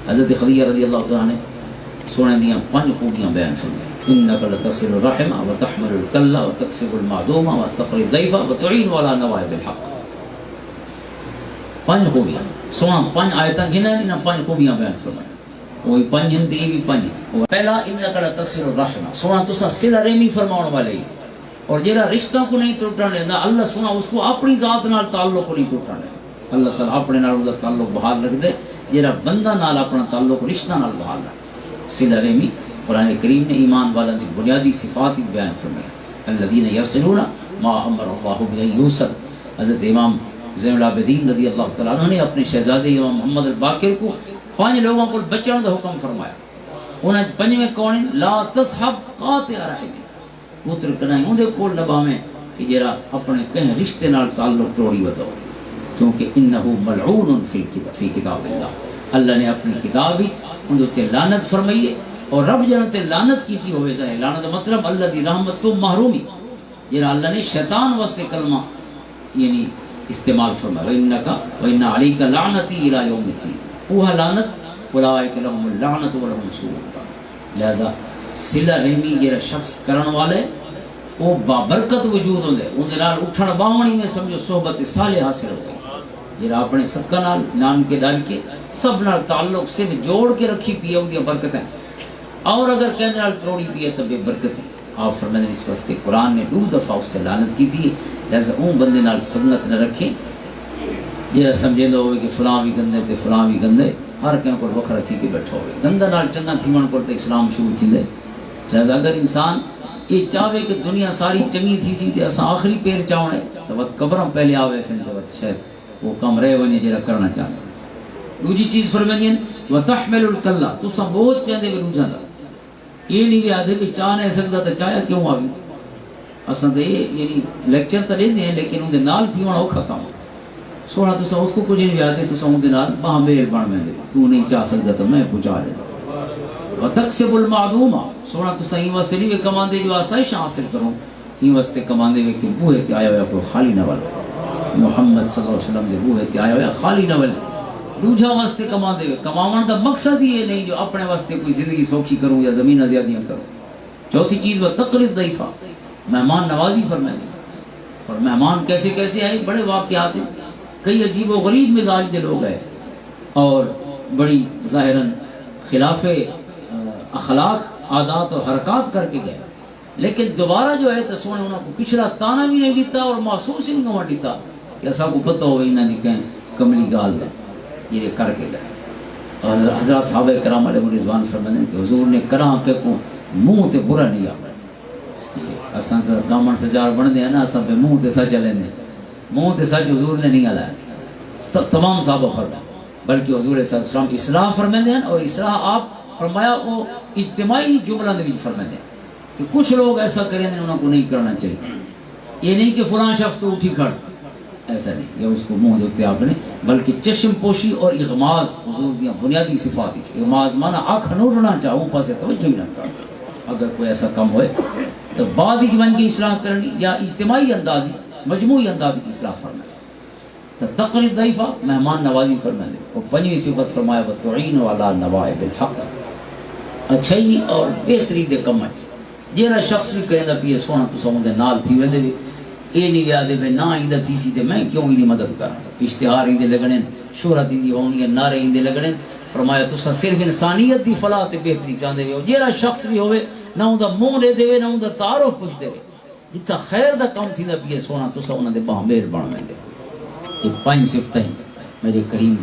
حضرت خدیجہ رضی اللہ تعالیٰ نے سونے دیاں 5 خوبیاں بیان فرمائیں، انک لتصل الرحم وتحمل الکل وتکسب المعدوم وتقری الضیف وتعین علی نوائب الحق. 5 خوبیاں سونا 5 آیتاں گھنا انہاں 5 خوبیاں بیان فرمائیں. وہی 5 ہیں تے بھی 5. پہلا انک لتصل الرحم، سونا تسا صلہ رحمی فرماؤن والے، اور جہاں رشتہ کو نہیں ٹوٹن دینا اللہ سونا اس کو اپنی ذات نال تعلق کو نہیں ٹوٹن دینا. اللہ تعالیٰ اپنے نال دا تعلق بحال رکھ دے، جہاں بندہ نال اپنا تعلق رشتہ نال بحال رکھ. صلہ رحمی قرآن کریم نے ایمان والوں کی بنیادی صفات بیان فرمائی، الذین یصلون ما امر اللہ بہ یوصل. حضرت امام زین العابدین رضی اللہ تعالیٰ عنہ نے اپنے شہزادے امام محمد الباقر کو 5 لوگوں کو بچن کا حکم فرمایا. انہاں 5 میں کون ہیں؟ لا تصحب قاطع رحم، پتر کنائیں اندے کول نبا میں کہ جرا اپنے کہیں رشتے نال تعلق توڑی ودو، کیونکہ انہو ملعون فی کتاب اللہ. اللہ نے اپنی کتاب وچ اندے تے لعنت فرمائی ہے، اور رب جنہوں تے لعنت کیتی ہوئے ہے. لعنت مطلب اللہ دی رحمت تو محرومی، جنہاں اللہ نے شیطان واسطے کلمہ یعنی استعمال فرمایا، وَإِنَّكَ وَإِنَّ عَلَيْكَ لَعْنَتِي إِلَى يَوْمِ الدِّينِ. وہ لعنت اولئک لهم اللعنت ولهم سوء الدار. لہذا صلہ رحمی جہاں شخص کرن والے وہ بابرکت وجود ہوندے، اندے نال اٹھن باہنی میں سمجھو صحبت صالح حاصل ہو گئی. جہاں اپنے سکا نال نان کے ڈال کے سب نال تعلق سے جوڑ کے رکھی پیے ان کی برکتیں، اور اگر کہنے نال توڑی پیے تو بے برکتی. آپ فرماتے ہیں اس واسطے قرآن نے 2 دفعہ اس سے لعنت کی تھی. لہذا اون بندے نال سنت نہ رکھیں یہ سمجھے لو کہ فلاں بھی گندے تے فلاں بھی گندے، ہر کہیں کو وکھرا تھی کے بیٹھا ہوئے. گندہ نال چنگا تھیون کو اسلام شروع تھی دے. لہذا اگر انسان یہ چاہے کہ دنیا ساری چنگی تھی سی تے اساں آخری پیر چاہنے تو وقت قبروں پہلے آوے سن تے وقت شاید وہ کم رہ ونے جڑا کرنا چاہتے. دوسری چیز فرمائی ہیں وتحمل الکلا، تو سب بہت چاہتے بھی روجھا دا یہ نہیں کہ آدھے بھی چاہ نہیں سکتا تو چاہیا کیوں آگی. اصلا تو یہ یعنی لیکچر تو دے دیں لیکن ان دے نال تھی ہونا اوکھا کام سونا. تو سا اس کو کچھ نہیں آتے، تو سا ان دے نال باہم میرے بان میں دے تو نہیں چاہ سکتا تو میں پہنچا لے. وتکسب المعدوم، سونا تو سا ہی واسطے نہیں کمان دے جو آسائش حاصل کروں، ہی واسطے کمان دے کہ بوہے تے آیا ہوا کوئی خالی نہ والا. محمد صلی اللہ علیہ وسلم دے بوہے تے آیا ہوا خالی نہ والا. دوجھا واسطے کما دے، کماون کا مقصد یہ نہیں جو اپنے واسطے کوئی زندگی سوکھی کروں یا زمین ازیادیاں کروں. چوتھی چیز وہ تقریر ضیفہ، مہمان نوازی فرمائے. اور مہمان کیسے کیسے آئے، بڑے واقعات ہیں. کئی عجیب و غریب مزاج کے لوگ ہیں اور بڑی ظاہراً خلاف اخلاق عادات اور حرکات کر کے گئے، لیکن دوبارہ جو ہے تو سونے انہوں کو پچھلا تانا بھی نہیں دیتا اور محسوس ہی نہیں دیتا کہ ایسا کو پتہ ہو انہوں نے کہیں کملی گال دا یہ کر کے گئے. حضرات صحابہ کرام علیہ رضوان فرماتے ہیں کہ حضور نے کراں کے کو منہ تے برا نہیں آتا. اساں تو دامن سجار بن دے نا، اساں پہ منہ تے سچ لیں دے، منہ تے سچ حضور نے نہیں ہلایا تمام صحابہ فرما، بلکہ حضور صلی اللہ علیہ وسلم اصلاح فرماتے ہیں. اور اصلاح آپ فرمایا وہ اجتماعی جملہ میں فرماتے ہیں کہ کچھ لوگ ایسا کریں انہوں کو نہیں کرنا چاہیے. یہ نہیں کہ فلاں شخص تو اٹھی کھڑ، ایسا نہیں، یہ اس کو منہ دیتے آپ نے، بلکہ چشم پوشی اور اغماز حضور دیا بنیادی صفات. اغماز مانا آنکھ نوڑنا چاہوں پاسے توجہ نہ کر. اگر کوئی ایسا کم ہوئے تو بعد ہی بن کی اصلاح کرنی یا اجتماعی اندازی مجموعی اندازی کی اصلاح فرمائے. تو تقریر ضیفہ مہمان نوازی فرمائے. اور 5ویں صفت فرمایا وتعین علی نوائب الحق، اچھائی اور بہتری دے کمائی. جہاں شخص بھی کریں دا پیے سونا تو سمجھے نال تھی ویندے بھی یہ نہیں ویادے میں نہ ہی تھی سی تے میں کیوں ہی مدد کراں. اشتہار ہی دے لگنے، شہرت ہی دی ہونی ہے، نعرے ہی دے لگنے. فرمایا تو صرف انسانیت دی فلاح تے بہتری چاہتے ہو. جہاں شخص بھی ہوئے نہ ان دا منہ دے دے نہ ان دا تعارف پوچھ دے، جتا خیر دا کام تھی دا پیے سونا تو سا انہاں دے باہم مہربان ویندے. یہ 5 صفتیں میرے کریم